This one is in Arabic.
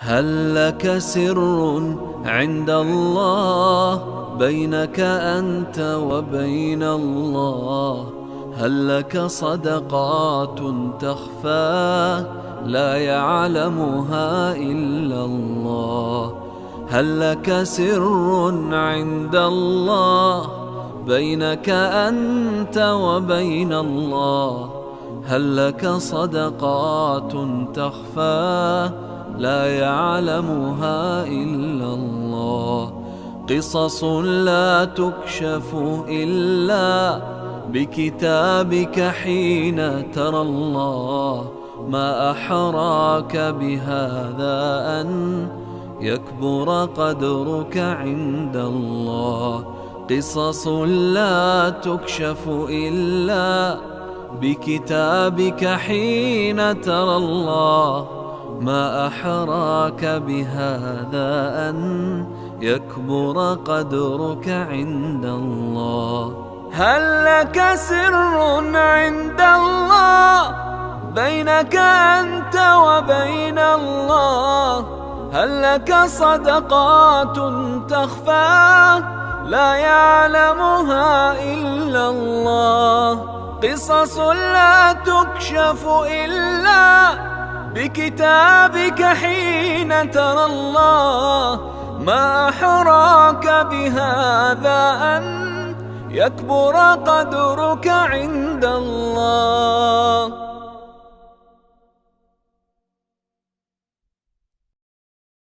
هل لك سر عند الله بينك أنت وبين الله؟ هل لك صدقات تخفى لا يعلمها إلا الله؟ هل لك سر عند الله بينك أنت وبين الله؟ هل لك صدقات تخفى لا يعلمها إلا الله؟ قصص لا تكشف إلا بكتابك حين ترى الله. ما أحراك بهذا أن يكبر قدرك عند الله. قصص لا تكشف إلا بكتابك حين ترى الله. ما أحراك بهذا أن يكبر قدرك عند الله. هل لك سر عند الله بينك أنت وبين الله؟ هل لك صدقات تخفى لا يعلمها إلا الله؟ قصص لا تكشف إلا بكتابك حين ترى الله. ما أحراك بهذا أن يكبر قدرك عند الله.